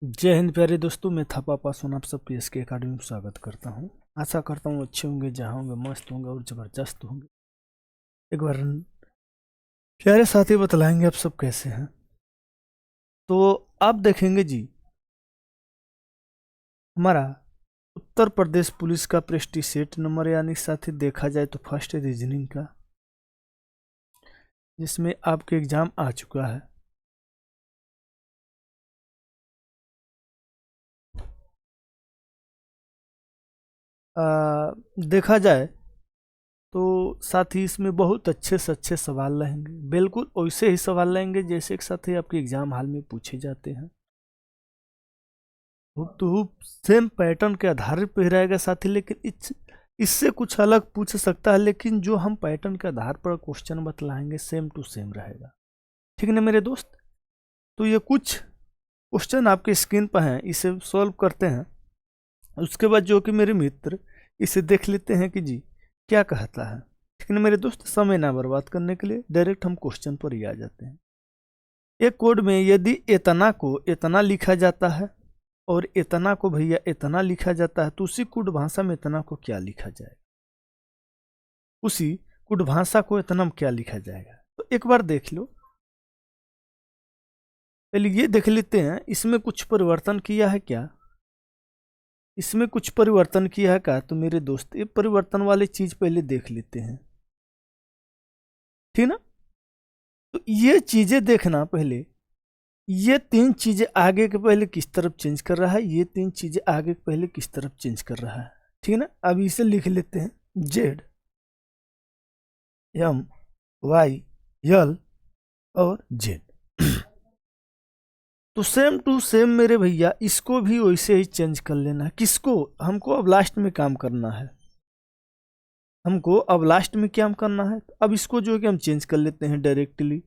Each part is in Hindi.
जय हिंद प्यारे दोस्तों, मैं थापा पासवान आप सब पीएसके अकेडमी में स्वागत करता हूं। आशा करता हूं अच्छे होंगे, जहां होंगे मस्त होंगे और ज़बरदस्त होंगे। एक बार प्यारे साथी बतलाएंगे आप सब कैसे हैं। तो आप देखेंगे जी, हमारा उत्तर प्रदेश पुलिस का प्रेस्टीज सेट नंबर, यानी साथी देखा जाए तो फर्स्ट रीजनिंग का, जिसमें आपके एग्जाम आ चुका है। देखा जाए तो साथ ही इसमें बहुत अच्छे से अच्छे सवाल रहेंगे, बिल्कुल वैसे ही सवाल रहेंगे जैसे एक साथ ही आपके एग्जाम हाल में पूछे जाते हैं। तो सेम पैटर्न के आधार पे ही रहेगा साथी, लेकिन इससे कुछ अलग पूछ सकता है, लेकिन जो हम पैटर्न के आधार पर क्वेश्चन बतलाएंगे सेम टू सेम रहेगा। ठीक ना मेरे दोस्त। तो ये कुछ क्वेश्चन आपके स्क्रीन पर हैं, इसे सॉल्व करते हैं। उसके बाद जो कि मेरे मित्र इसे देख लेते हैं कि जी क्या कहता है। ठीक ना मेरे दोस्त, समय ना बर्बाद करने के लिए डायरेक्ट हम क्वेश्चन पर ही आ जाते हैं। एक कोड में यदि इतना को इतना लिखा जाता है और इतना को भैया इतना लिखा जाता है, तो उसी कुड भाषा में इतना को क्या लिखा जाएगा, उसी कुड भाषा को इतना में क्या लिखा जाएगा। तो एक बार देख लो, पहले ये देख लेते हैं इसमें कुछ परिवर्तन किया है क्या, इसमें कुछ परिवर्तन किया है क्या। तो मेरे दोस्त ये परिवर्तन वाली चीज पहले देख लेते हैं, ठीक ना। तो ये चीजें देखना पहले, ये तीन चीजें आगे के पहले किस तरफ चेंज कर रहा है, ये तीन चीजें आगे के पहले किस तरफ चेंज कर रहा है। ठीक है ना। अब इसे लिख लेते हैं जेड, एम, वाई, यल और जेड। तो सेम टू सेम मेरे भैया इसको भी वैसे ही चेंज कर लेना है। किसको, हमको अब लास्ट में काम करना है, हमको अब लास्ट में क्या करना है। अब इसको जो है कि हम चेंज कर लेते हैं डायरेक्टली।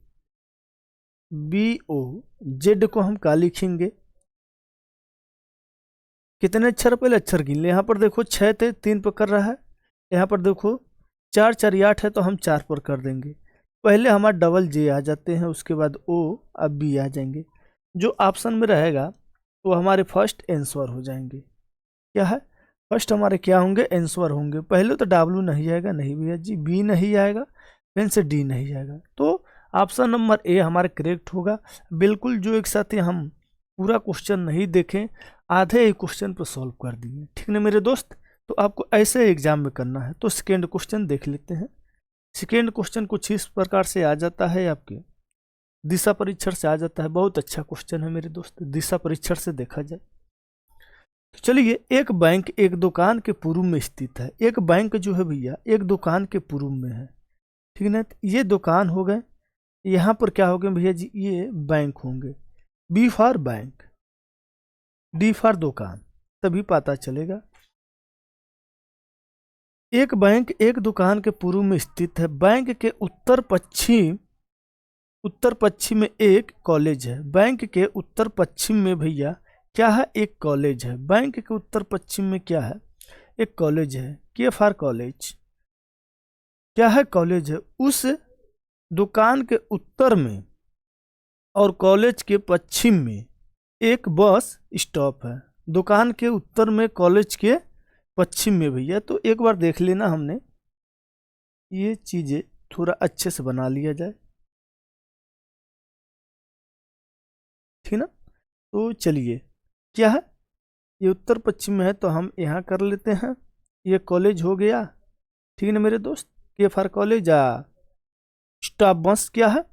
बी ओ जेड को हम क्या लिखेंगे, कितने अक्षर, पहले अक्षर गिन ले। यहाँ पर देखो 6 थे, 3 पर कर रहा है। यहाँ पर देखो 4 4 8 है, तो हम 4 पर कर देंगे। पहले हमारा डबल जे आ जाते हैं, उसके बाद ओ, अब बी आ जाएंगे। जो ऑप्शन में रहेगा वो हमारे फर्स्ट आंसर हो जाएंगे। क्या है, फर्स्ट हमारे क्या होंगे, आंसर होंगे। पहले तो डब्ल्यू नहीं आएगा, नहीं भैया जी, बी नहीं आएगा, फिर से डी नहीं आएगा। तो ऑप्शन नंबर ए हमारे करेक्ट होगा। बिल्कुल जो एक साथ ही हम पूरा क्वेश्चन नहीं देखें, आधे ही क्वेश्चन पर सॉल्व कर दिए। ठीक ना मेरे दोस्त। तो आपको ऐसे एग्जाम में करना है। तो सेकेंड क्वेश्चन देख लेते हैं। सेकेंड क्वेश्चन कुछ इस प्रकार से आ जाता है, आपके दिशा परीक्षण से आ जाता है। बहुत अच्छा क्वेश्चन है मेरे दोस्त, दिशा परीक्षण से देखा जाए तो चलिए, एक बैंक एक दुकान के पूर्व में स्थित है। एक बैंक जो है भैया एक दुकान के पूर्व में है, ठीक है ना। ये दुकान हो गए, यहाँ पर क्या हो गए भैया जी, ये बैंक होंगे। B for bank, D for दुकान, तभी पता चलेगा। एक बैंक एक दुकान के पूर्व में स्थित है। बैंक के उत्तर पश्चिम में एक कॉलेज है। बैंक के उत्तर पश्चिम में भैया क्या है, एक कॉलेज है। बैंक के उत्तर पश्चिम में क्या है, एक कॉलेज है। के फॉर कॉलेज, क्या है, कॉलेज है। उस दुकान के उत्तर में और कॉलेज के पश्चिम में एक बस स्टॉप है। दुकान के उत्तर में, कॉलेज के पश्चिम में भैया। तो एक बार देख लेना, हमने ये चीजें थोड़ा अच्छे से बना लिया जाए, ठीक ना। तो चलिए, क्या है, ये उत्तर पश्चिम में है, तो हम यहाँ कर लेते हैं। ये कॉलेज हो गया, ठीक है ना मेरे दोस्त। के फॉर कॉलेज, स्टॉप बस क्या है,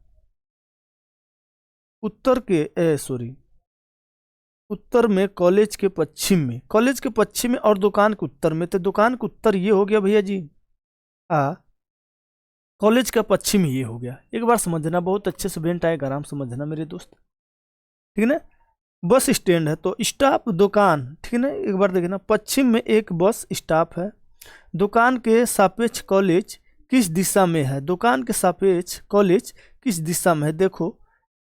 उत्तर के सॉरी उत्तर में, कॉलेज के पश्चिम में, कॉलेज के पश्चिम में और दुकान के उत्तर में। तो दुकान के उत्तर ये हो गया भैया जी, कॉलेज का पश्चिम ये हो गया। एक बार समझना, बहुत अच्छे से बेंट आएगा, आराम समझना मेरे दोस्त, ठीक है ना। बस स्टैंड है तो स्टॉप दुकान, ठीक है ना। एक बार देखना, पश्चिम में एक बस स्टॉप है। दुकान के सापेक्ष कॉलेज किस दिशा में है, दुकान के सापेक्ष कॉलेज किस दिशा में है। देखो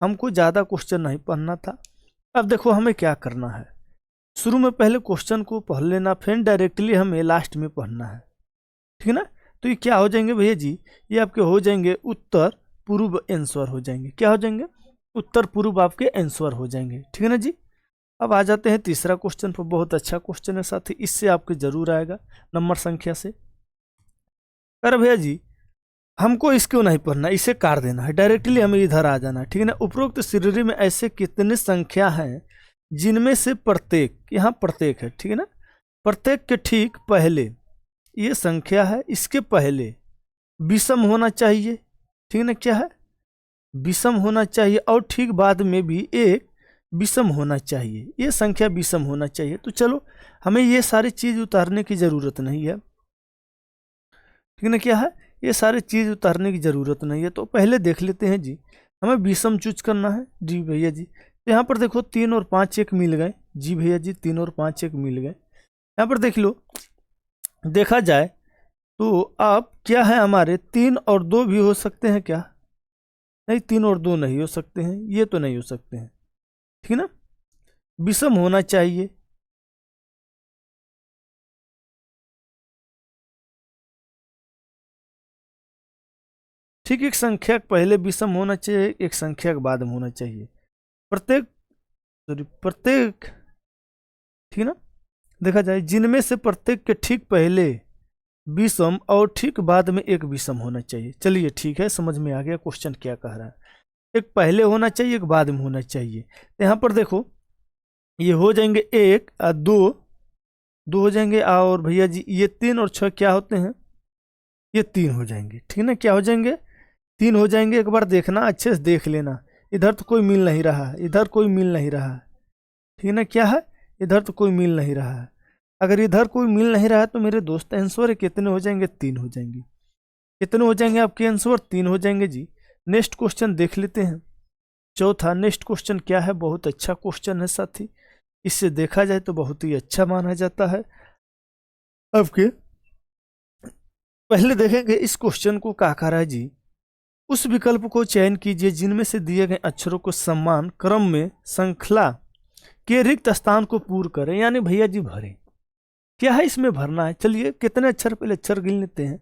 हमको ज़्यादा क्वेश्चन नहीं पढ़ना था। अब देखो हमें क्या करना है, शुरू में पहले क्वेश्चन को पढ़ लेना, फिर डायरेक्टली हमें लास्ट में पढ़ना है, ठीक है ना। तो ये क्या हो जाएंगे भैया जी, ये आपके हो जाएंगे उत्तर पूर्व आंसर हो जाएंगे। क्या हो जाएंगे, उत्तर पूर्व आपके आंसर हो जाएंगे, ठीक है ना जी। अब आ जाते हैं तीसरा क्वेश्चन पर। बहुत अच्छा क्वेश्चन है साथी, इससे आपके जरूर आएगा नंबर संख्या से। अरे भैया जी हमको इसको नहीं पढ़ना, इसे काट देना है, डायरेक्टली हमें इधर आ जाना है, ठीक है ना। उपरोक्त श्रेणी में ऐसे कितने संख्या हैं जिनमें से प्रत्येक, यहाँ प्रत्येक है, ठीक है ना, प्रत्येक के ठीक पहले, ये संख्या है, इसके पहले विषम होना चाहिए, ठीक है ना, क्या है, विषम होना चाहिए, और ठीक बाद में भी एक विषम होना चाहिए, ये संख्या विषम होना चाहिए। तो चलो हमें ये सारी चीज उतारने की जरूरत नहीं है, ठीक है ना, क्या है, ये सारी चीज उतारने की जरूरत नहीं है। तो पहले देख लेते हैं जी, हमें विषम चूज करना है जी भैया जी। तो यहाँ पर देखो 3 और 5 एक मिल गए जी भैया जी, 3 और 5 एक मिल गए। यहाँ पर देख लो, देखा जाए तो अब क्या है, हमारे 3 और 2 भी हो सकते हैं क्या, नहीं 3 और 2 नहीं हो सकते हैं, ये तो नहीं हो सकते हैं, ठीक है ना, विषम होना चाहिए। ठीक, एक संख्या पहले विषम होना चाहिए, एक संख्या के बाद में होना चाहिए, प्रत्येक, सॉरी प्रत्येक, ठीक है ना, देखा जाए जिनमें से प्रत्येक के ठीक पहले विषम और ठीक बाद में एक विषम होना चाहिए। चलिए ठीक है, समझ में आ गया क्वेश्चन क्या कह रहा है, एक पहले होना चाहिए, एक बाद में होना चाहिए। तो यहाँ पर देखो ये हो जाएंगे 1 और 2, 2 हो जाएंगे, और भैया जी ये 3 और 6 क्या होते हैं, ये 3 हो जाएंगे, ठीक है ना, क्या हो जाएंगे, 3 हो जाएंगे। एक बार देखना, अच्छे से देख लेना, इधर तो कोई मिल नहीं रहा है, इधर कोई मिल नहीं रहा है, ठीक है ना, क्या है, इधर तो कोई मिल नहीं रहा है। अगर इधर कोई मिल नहीं रहा है तो मेरे दोस्त आंसर कितने हो जाएंगे, 3 हो जाएंगे। कितने हो जाएंगे आपके आंसर, 3 हो जाएंगे जी। नेक्स्ट क्वेश्चन देख लेते हैं, चौथा। नेक्स्ट क्वेश्चन क्या है, बहुत अच्छा क्वेश्चन है साथी, इससे देखा जाए तो बहुत ही अच्छा माना जाता है। आपके पहले देखेंगे इस क्वेश्चन को, क्या कह रहा है जी, उस विकल्प को चयन कीजिए जिनमें से दिए गए अक्षरों को समान क्रम में श्रृंखला के रिक्त स्थान को पूर्ण करें, यानी भैया जी भरें। क्या है इसमें भरना है, चलिए कितने अक्षर, पहले अक्षर गिन लेते हैं,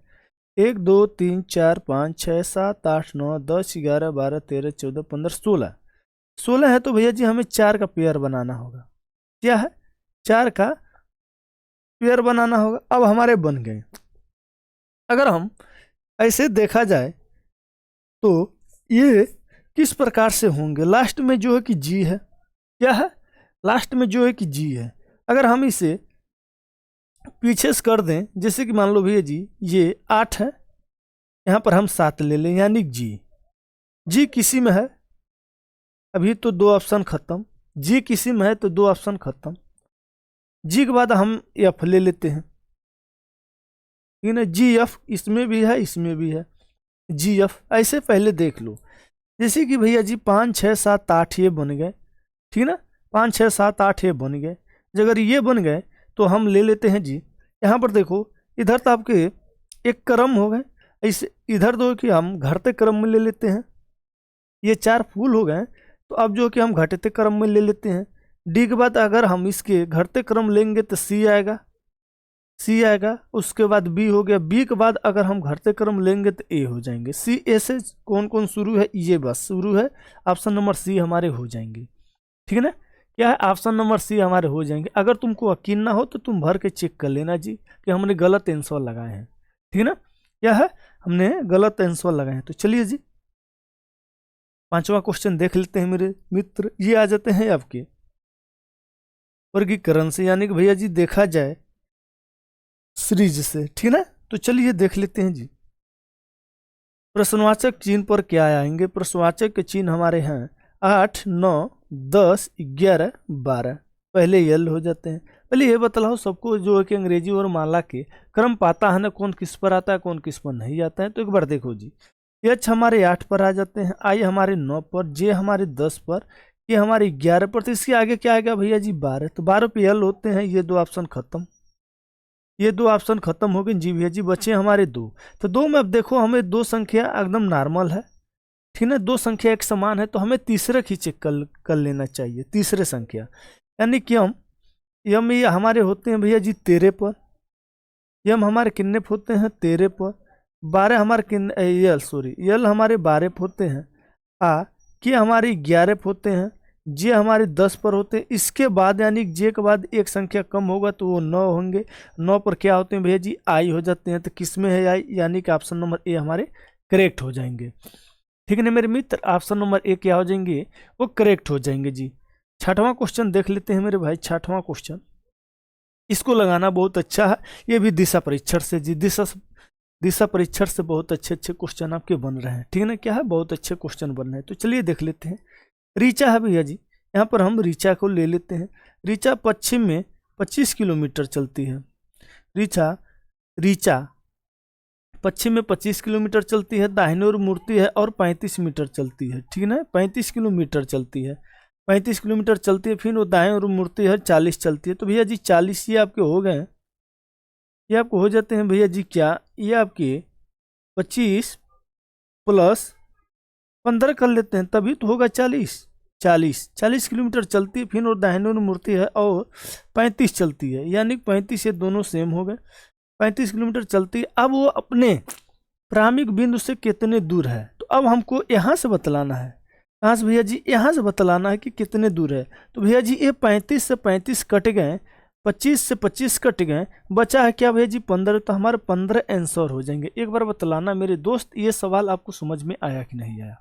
1 2 3 4 5 6 7 8 9 10 11 12 13 14 15 16, 16 है। तो भैया जी हमें 4 का पेयर बनाना होगा, क्या है, 4 का पेयर बनाना होगा। अब हमारे बन गए। अगर हम ऐसे देखा जाए तो ये किस प्रकार से होंगे, लास्ट में जो है कि जी है, क्या है, लास्ट में जो है कि जी है। अगर हम इसे पीछे से कर दें, जैसे कि मान लो भैया जी ये 8 है, यहाँ पर हम 7 ले लें, यानी जी, जी किसी में है, अभी तो 2 ऑप्शन खत्म, जी किसी में है तो 2 ऑप्शन खत्म, जी के बाद हम एफ ले लेते हैं, ठीक है ना, जी एफ इसमें भी है, इसमें भी है, जी एफ। ऐसे पहले देख लो, जैसे कि भैया जी 5 6 7 8 ये बन गए, ठीक है ना, 5 6 7 8 ये बन गए। अगर ये बन गए तो हम ले लेते हैं जी, यहाँ पर देखो इधर तो आपके एक क्रम हो गए, ऐसे इधर दो कि हम घटते क्रम में ले लेते हैं, ये 4 फूल हो गए। तो अब जो कि हम घटते क्रम में ले लेते हैं। डी के बाद अगर हम इसके घटते क्रम लेंगे तो सी आएगा, सी आएगा, उसके बाद बी हो गया, बी के बाद अगर हम घटते क्रम लेंगे तो ए हो जाएंगे, सी ए से कौन कौन शुरू है, ये बस शुरू है, ऑप्शन नंबर सी हमारे हो जाएंगे, ठीक है ना, क्या है, ऑप्शन नंबर सी हमारे हो जाएंगे। अगर तुमको यकीन ना हो तो तुम भर के चेक कर लेना जी कि हमने गलत आंसर लगाए हैं, ठीक है ना, क्या है, हमने गलत आंसर लगाए हैं। तो चलिए जी पांचवा क्वेश्चन देख लेते हैं मेरे मित्र। ये आ जाते हैं आपके वर्गीकरण से, यानी कि भैया जी देखा जाए सीरीज से, ठीक है ना। तो चलिए देख लेते हैं जी, प्रश्नवाचक चिन्ह पर क्या आएंगे। प्रश्नवाचक के चिन्ह हमारे हैं 8 9 10 11 12, पहले यल हो जाते हैं। पहले ये बतलाओ सबको जो है कि अंग्रेजी और माला के क्रम पाता है ना, कौन किस पर आता है कौन किस पर नहीं आता है। तो एक बार देखो जी, एच हमारे 8 पर आ जाते हैं, आई हमारे 9 पर, जे हमारे 10 पर, ये हमारे 11 पर। तो इसके आगे क्या आएगा भैया जी 12, तो 12 पे यल होते हैं। ये 2 ऑप्शन खत्म, ये 2 ऑप्शन खत्म हो गए जी भैया जी, बचे हमारे 2। तो 2 में अब देखो हमें 2 संख्या एकदम नॉर्मल है, ठीक है, 2 संख्या एक समान है, तो हमें तीसरे की चेक कर लेना चाहिए, तीसरे संख्या, यानी कि यम ये हमारे होते हैं भैया जी 13 पर, यम हमारे कितने होते हैं 13 पर, 12 हमारे यल हमारे 12 होते हैं, आ कि हमारे 11 होते हैं, जे हमारे 10 पर होते हैं, इसके बाद यानी जे के बाद एक संख्या कम होगा तो वो 9 होंगे। 9 पर क्या होते हैं भैया जी, आई हो जाते हैं। तो किस में है आई, यानी कि ऑप्शन नंबर ए हमारे करेक्ट हो जाएंगे। ठीक है ना मेरे मित्र, ऑप्शन नंबर ए क्या हो जाएंगे, वो करेक्ट हो जाएंगे जी। छठवां क्वेश्चन देख लेते हैं मेरे भाई। छठवां क्वेश्चन, इसको लगाना बहुत अच्छा है, ये भी दिशा परीक्षण से जी, दिशा परीक्षण से बहुत अच्छे अच्छे क्वेश्चन आपके बन रहे हैं। ठीक है ना, क्या है, बहुत अच्छे क्वेश्चन बन रहे हैं। तो चलिए देख लेते हैं। रीचा है भैया जी, यहाँ पर हम रीचा को ले लेते हैं। रीचा पश्चिम में 25 किलोमीटर चलती है। रीचा पश्चिम में 25 किलोमीटर चलती है, दाहिनी ओर मुड़ती है और 35 मीटर चलती है। ठीक है ना, 35 किलोमीटर चलती है, 35 किलोमीटर चलती है। फिर वो दाएं ओर मुड़ती है, 40 चलती है। तो भैया जी 40 ये आपके हो गए, ये आपको हो जाते हैं भैया जी क्या, ये आपके 25 प्लस 15 कर लेते हैं, तभी तो होगा 40 किलोमीटर चलती है। फिर और दाहिने ओर मुड़ती है और 35 चलती है, यानी 35 ये दोनों सेम हो गए। 35 किलोमीटर चलती है। अब वो अपने प्रारंभिक बिंदु से कितने दूर है, तो अब हमको यहाँ से बतलाना है। कहाँ से भैया जी, यहाँ से बतलाना है कि कितने दूर है। तो भैया जी ये 35 से 35 कट गए, 25 से 25 कट गए, बचा है क्या भैया जी 15। तो हमारे 15 आंसर हो जाएंगे। एक बार बतलाना मेरे दोस्त, ये सवाल आपको समझ में आया कि नहीं आया।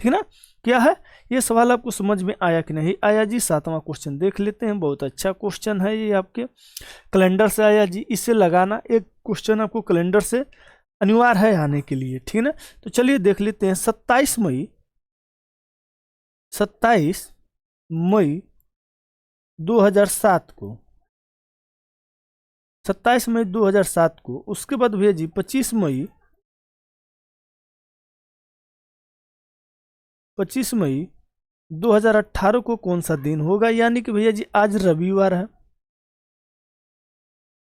ठीक ना, क्या है ये सवाल आपको समझ में आया कि नहीं आया जी। सातवां क्वेश्चन देख लेते हैं, बहुत अच्छा क्वेश्चन है ये, आपके कैलेंडर से आया जी। इसे लगाना, एक क्वेश्चन आपको कैलेंडर से अनिवार्य है आने के लिए। ठीक है ना, तो चलिए देख लेते हैं। 27 मई 2007 को, 27 मई 2007 को, उसके बाद भैया जी 25 मई 2018 को कौन सा दिन होगा, यानी कि भैया जी आज रविवार है।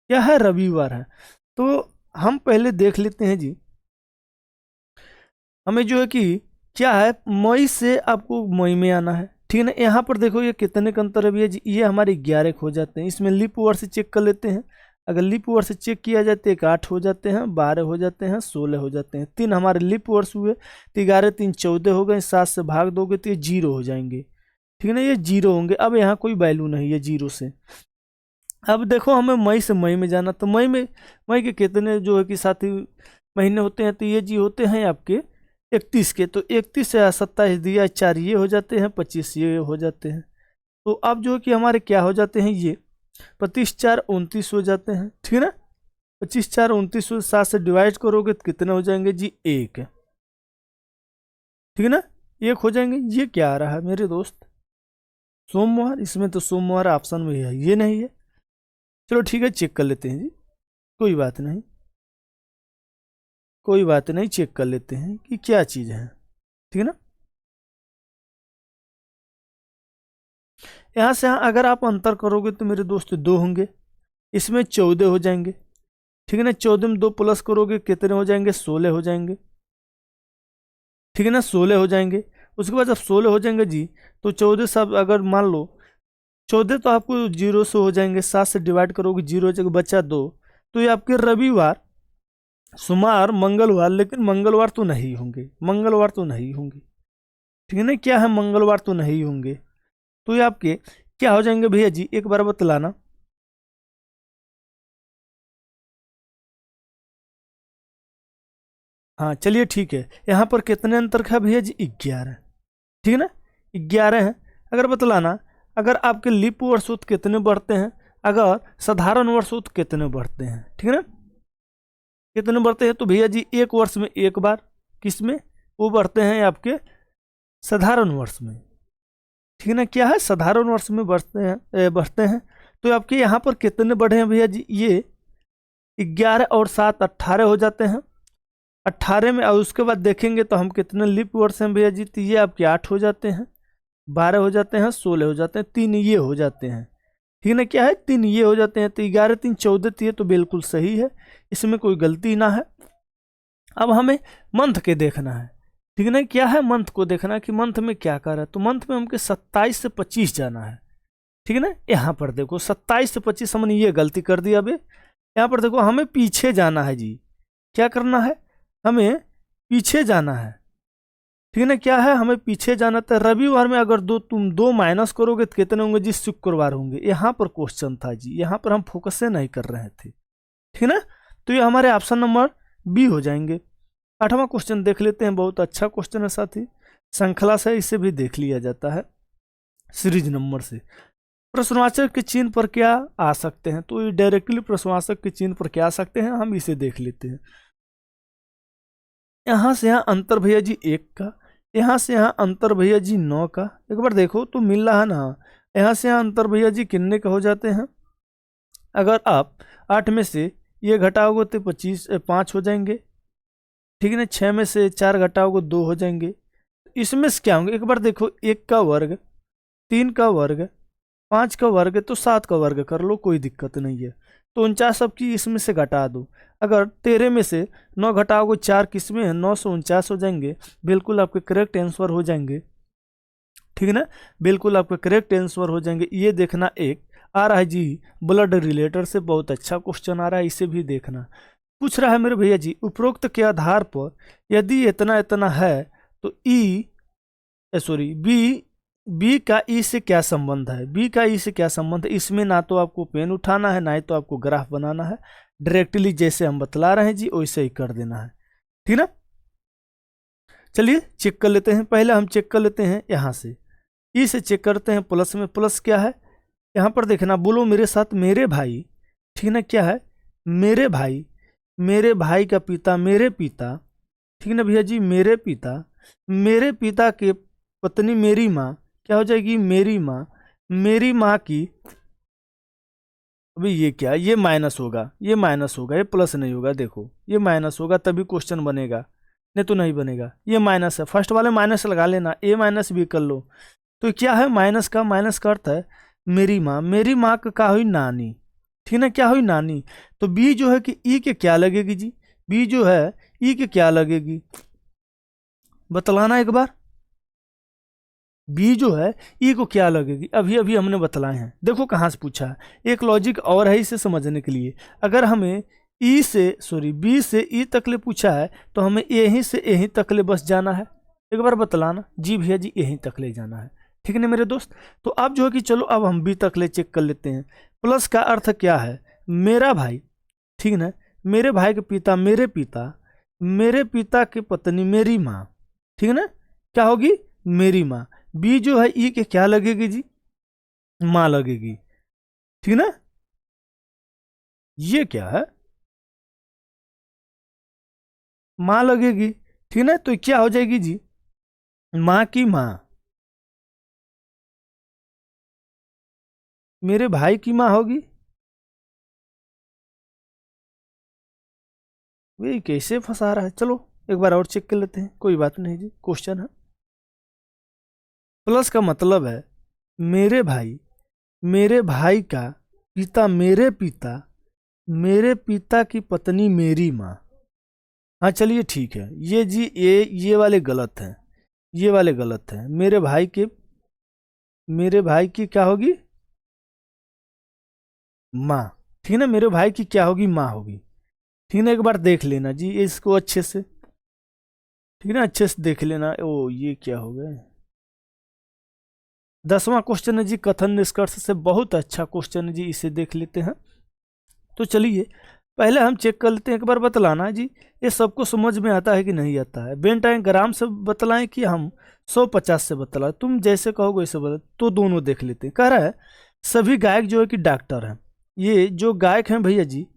क्या है, रविवार है। तो हम पहले देख लेते हैं जी, हमें जो है कि क्या है, मई से आपको मई में आना है। ठीक है ना, यहाँ पर देखो ये कितने का अंतर है भैया जी, ये हमारे 11 हो जाते हैं। इसमें लीप ओवर से चेक कर लेते हैं। अगर लीप ओवर से चेक किया जाए तो 8 हो जाते हैं, 12 हो जाते हैं, 16 हो जाते हैं। 3 हमारे लीप ओवर्स हुए तो 11 3 14 हो गए। 7 से भाग दोगे तो ये 0 हो जाएंगे। ठीक है ना, ये 0 होंगे। अब यहाँ कोई वैल्यू नहीं है 0 से। अब देखो हमें मई से मई में जाना, तो मई के कितने जो है कि साथी महीने होते हैं, तो ये जी होते हैं आपके 31 के। तो 31 से 27 दिया 4, ये हो जाते हैं, 25 ये हो जाते हैं। तो अब जो है कि हमारे क्या हो जाते हैं, ये 25 4 29 हो जाते हैं। ठीक है ना, 25 4 29 को 7 से डिवाइड करोगे तो कितने हो जाएंगे जी, 1। ठीक है ना, 1 हो जाएंगे। ये क्या आ रहा है मेरे दोस्त, सोमवार। इसमें तो सोमवार ऑप्शन में है, ये नहीं है। चलो ठीक है, चेक कर लेते हैं जी, कोई बात नहीं, कोई बात नहीं, चेक कर लेते हैं कि क्या चीज़ है। ठीक है ना, यहाँ से यहाँ अगर आप अंतर करोगे तो मेरे दोस्त 2 होंगे, इसमें 14 हो जाएंगे। ठीक है ना, 14 में 2 प्लस करोगे कितने हो जाएंगे, 16 हो जाएंगे। ठीक है ना, 16 हो जाएंगे। उसके बाद जब 16 हो जाएंगे जी, तो 14 सब अगर मान लो 14 तो आपको 0 से हो जाएंगे। 7 से डिवाइड करोगे 0 हो जाएगा, बचा 2। तो ये आपके रविवार, सोमवार, मंगलवार, लेकिन मंगलवार तो नहीं होंगे, मंगलवार तो नहीं होंगे। ठीक है ना, क्या है, मंगलवार तो नहीं होंगे। तो ये आपके क्या हो जाएंगे भैया जी, एक बार बतलाना। हाँ चलिए ठीक है, यहाँ पर कितने अंतर का भैया जी, 11। ठीक है ना, 11 है। अगर बतलाना, अगर आपके लीप वर्ष हो तो कितने बढ़ते हैं, अगर साधारण वर्ष हो तो कितने बढ़ते हैं। ठीक है ना, कितने बढ़ते हैं, तो भैया जी एक वर्ष में एक बार, किस में, वो बढ़ते हैं आपके साधारण वर्ष में। ठीक है ना, क्या है, साधारण वर्ष में बढ़ते हैं। तो आपके यहाँ पर कितने बढ़े हैं भैया जी, ये 11 और 7 18 हो जाते हैं। 18 में, और उसके बाद देखेंगे तो हम कितने लीप वर्ष हैं भैया जी, तो ये आपके 8 हो जाते हैं, 12 हो जाते हैं, 16 हो जाते हैं, 3 ये हो जाते हैं। ठीक है ना, क्या है, 3 ये हो जाते हैं। तो 11 3 14 ये तो बिल्कुल सही है, इसमें कोई गलती ना है। अब हमें मंथ के देखना है। ठीक है ना, क्या है, मंथ को देखना है कि मंथ में क्या कर रहा है। तो मंथ में हमको 27 से 25 जाना है। ठीक है ना, यहाँ पर देखो 27 से 25 हमने ये गलती कर दी। अभी यहाँ पर देखो हमें पीछे जाना है जी, क्या करना है, हमें पीछे जाना है। ठीक है ना। क्या है, हमें पीछे जाना था। रविवार में अगर तुम दो माइनस करोगे तो कितने होंगे जी, शुक्रवार होंगे। यहाँ पर क्वेश्चन था जी, यहाँ पर हम फोकस से नहीं कर रहे थे, ठीक है ना। तो ये हमारे ऑप्शन नंबर बी हो जाएंगे। 8वां क्वेश्चन देख लेते हैं, बहुत अच्छा क्वेश्चन है साथी, श्रृंखला से इसे भी देख लिया जाता है सीरीज नंबर से। प्रश्नवाचक के चिन्ह पर क्या आ सकते हैं, तो ये डायरेक्टली प्रश्नवाचक के चिन्ह पर क्या आ सकते हैं, हम इसे देख लेते हैं। यहाँ से यहाँ अंतर भैया जी 1 का, यहाँ से यहाँ अंतर भैया जी 9 का। एक बार देखो तो मिल रहा है ना, यहाँ से यहाँ अंतर भैया जी कितने का हो जाते हैं। अगर आप 8 में से ये घटाओगे तो 5 हो जाएंगे, ठीक है ना। 6 में से 4 घटाओगे 2 हो जाएंगे। इसमें से क्या होंगे, एक बार देखो, 1 का वर्ग, 3 का वर्ग, 5 का वर्ग, तो 7 का वर्ग कर लो, कोई दिक्कत नहीं है। तो 49 सबकी इसमें से घटा दो। अगर 13 में से 9 घटाओगे 4 किसमें है, 949 हो जाएंगे। बिल्कुल आपके करेक्ट आंसर हो जाएंगे, ठीक है ना, बिल्कुल आपके करेक्ट आंसर हो जाएंगे। ये देखना, एक आ रहा है जी ब्लड रिलेटेड से, बहुत अच्छा क्वेश्चन आ रहा है, इसे भी देखना। पूछ रहा है मेरे भैया जी, उपरोक्त के आधार पर यदि इतना इतना है तो बी का ई से क्या संबंध है, बी का ई से क्या संबंध है। इसमें ना तो आपको पेन उठाना है, ना ही तो आपको ग्राफ बनाना है, डायरेक्टली जैसे हम बतला रहे हैं जी वैसे ही कर देना है, ठीक ना। चलिए चेक कर लेते हैं। पहले हम चेक कर लेते हैं यहाँ से, ई से चेक करते हैं। प्लस में प्लस क्या है, यहाँ पर देखना, बोलो मेरे साथ, मेरे भाई, ठीक ना। क्या है, मेरे भाई, मेरे भाई का पिता, मेरे पिता, ठीक ना भैया जी, मेरे पिता के पत्नी मेरी माँ, क्या हो जाएगी, मेरी माँ की। अभी ये क्या, ये माइनस होगा, ये माइनस होगा, ये प्लस नहीं होगा। देखो ये माइनस होगा तभी क्वेश्चन बनेगा, नहीं तो नहीं बनेगा। ये माइनस है, फर्स्ट वाले माइनस लगा लेना, ए माइनस भी कर लो। तो क्या है, माइनस का अर्थ है मेरी माँ का हुई नानी, ठीक ना, क्या हुई, नानी। तो बी जो है कि ई के क्या लगेगी जी, बी जो है ई के क्या लगेगी, बतलाना एक बार। बी जो है ई को क्या लगेगी, अभी अभी हमने बतलाए हैं। देखो कहाँ से पूछा है, एक लॉजिक और है इसे समझने के लिए। अगर हमें बी से ई तक ले पूछा है तो हमें यहीं से यहीं तक ले बस जाना है। एक बार बतलाना जी भैया जी, यहीं तक ले जाना है, ठीक है ना मेरे दोस्त। तो अब जो है कि चलो अब हम बी तक ले चेक कर लेते हैं। प्लस का अर्थ क्या है, मेरा भाई, ठीक ना, मेरे भाई के पिता, मेरे पिता की पत्नी मेरी माँ, ठीक है ना, क्या होगी, मेरी माँ। बी जो है ई के क्या लगेगी जी, माँ लगेगी, ठीक ना। ये क्या है, माँ लगेगी, ठीक ना। तो क्या हो जाएगी जी, माँ की माँ, मेरे भाई की माँ होगी। वे कैसे फंसा रहा है, चलो एक बार और चेक कर लेते हैं, कोई बात नहीं जी, क्वेश्चन है। प्लस का मतलब है मेरे भाई का पिता, मेरे पिता की पत्नी मेरी माँ। हाँ चलिए ठीक है, ये जी ये वाले गलत हैं, ये वाले गलत हैं। मेरे भाई की क्या होगी, माँ, ठीक है ना, मेरे भाई की क्या होगी, माँ होगी, ठीक है ना। एक बार देख लेना जी इसको अच्छे से, ठीक है ना, अच्छे से देख लेना। ओ ये क्या हो गया, 10वां क्वेश्चन है जी कथन निष्कर्ष से, बहुत अच्छा क्वेश्चन है जी, इसे देख लेते हैं। तो चलिए पहले हम चेक कर लेते हैं, एक बार बतलाना है जी ये सबको समझ में आता है कि नहीं आता है। वेन डायग्राम से बतलाएं कि हम 150 से बतलाएं, तुम जैसे कहोगे वैसे बता, तो दोनों देख लेते हैं। कह रहा है सभी गायक जो है कि डॉक्टर हैं, ये जो गायक हैं भैया जी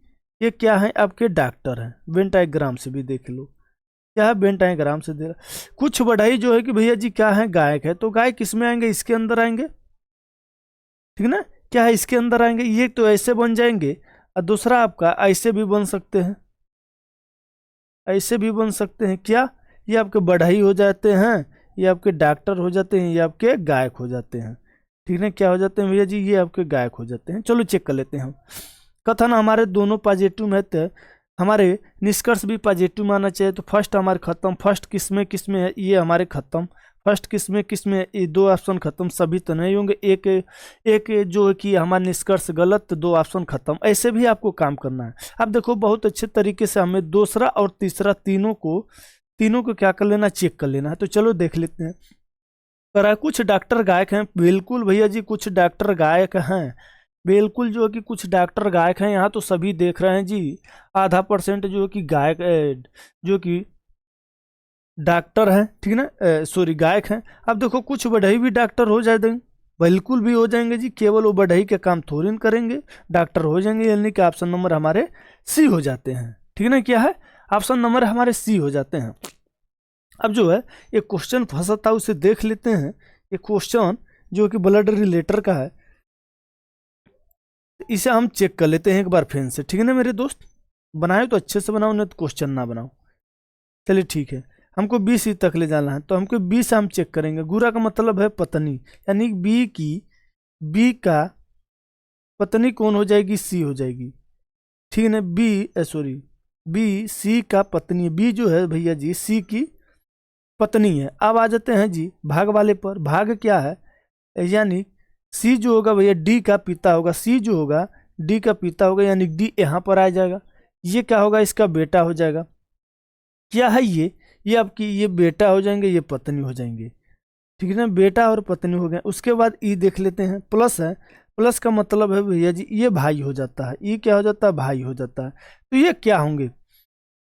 ये क्या है, आपके डॉक्टर हैं। वेन डायग्राम से भी देख लो, क्या है, वेन डायग्राम से दे रहा। कुछ बढ़ाई जो है कि भैया जी क्या है, गायक है, तो गायक किसमें आएंगे, इसके अंदर आएंगे, ठीक ना। क्या है, इसके अंदर आएंगे, ये तो ऐसे बन जाएंगे, और दूसरा आपका ऐसे भी बन सकते हैं, ऐसे भी बन सकते हैं। क्या, ये आपके बढ़ई हो जाते हैं, ये आपके डॉक्टर हो जाते हैं, ये आपके गायक हो जाते हैं, ठीक है। क्या हो जाते हैं भैया जी, ये आपके गायक हो जाते हैं। चलो चेक कर लेते हैं हम। कथन हमारे दोनों पॉजिटिव में है, हमारे निष्कर्ष भी पॉजिटिव में आना चाहिए। तो फर्स्ट हमारे खत्म, फर्स्ट किसमें है, ये हमारे खत्म। फर्स्ट किसमें ये 2 ऑप्शन खत्म, सभी तो नहीं होंगे। एक जो है कि हमारा निष्कर्ष गलत, 2 ऑप्शन खत्म। ऐसे भी आपको काम करना है। अब देखो बहुत अच्छे तरीके से हमें दूसरा और तीसरा तीनों को तीनों को क्या कर लेना, चेक कर लेना है। तो चलो देख लेते हैं। कह है कुछ डॉक्टर गायक हैं, बिल्कुल भैया जी कुछ डॉक्टर गायक हैं, बिल्कुल जो है कि कुछ डॉक्टर गायक हैं। यहाँ तो सभी देख रहे हैं जी, आधा % जो है कि गायक जो कि डॉक्टर हैं, ठीक ना, सॉरी गायक हैं। अब देखो कुछ बढ़ई भी डॉक्टर हो जाएंगे, बिल्कुल भी हो जाएंगे जी, केवल वो बढ़ई के काम थोड़ी न करेंगे, डॉक्टर हो जाएंगे। यानी कि ऑप्शन नंबर हमारे सी हो जाते हैं, ठीक ना। क्या है, ऑप्शन नंबर हमारे सी हो जाते हैं। अब जो है ये क्वेश्चन फंसा था उसे देख लेते हैं। ये क्वेश्चन जो कि ब्लड रिलेटर का है, इसे हम चेक कर लेते हैं एक बार फिर से, ठीक है ना मेरे दोस्त। बनाए तो अच्छे से बनाओ, नहीं तो क्वेश्चन ना बनाओ। चलिए ठीक है, हमको बी सी तक ले जाना है, तो हमको बी से हम चेक करेंगे। गुरा का मतलब है पत्नी, यानी बी का पत्नी कौन हो जाएगी, सी हो जाएगी, ठीक है ना। बी सी का पत्नी, बी जो है भैया जी सी की पत्नी है। अब आ जाते हैं जी भाग वाले पर। भाग क्या है, यानी सी जो होगा भैया डी का पिता होगा, सी जो होगा डी का पिता होगा, यानी डी यहाँ पर आ जाएगा। ये क्या होगा, इसका बेटा हो जाएगा। क्या है ये आपकी ये बेटा हो जाएंगे, ये पत्नी हो जाएंगे, ठीक है ना। बेटा और पत्नी हो गए। उसके बाद ई देख लेते हैं, प्लस है, प्लस का मतलब है भैया जी ये भाई हो जाता है, ई क्या हो जाता है, भाई हो जाता है। तो ये क्या होंगे,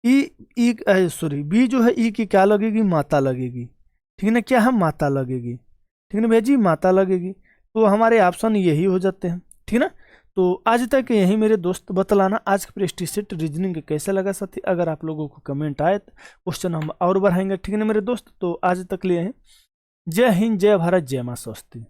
ई सॉरी बी जो है ई की क्या लगेगी, माता लगेगी, ठीक है ना। क्या है, माता लगेगी, ठीक है ना भैया जी, माता लगेगी। तो हमारे ऑप्शन यही हो जाते हैं, ठीक है ना। तो आज तक यही मेरे दोस्त बतलाना आज का प्रेस्टीज रीजनिंग कैसा लगा साथी। अगर आप लोगों को कमेंट आए तो क्वेश्चन हम और बढ़ाएंगे, ठीक है ना मेरे दोस्त। तो आज तक लिए हैं, जय हिंद, जय भारत, जय मां स्वस्ति।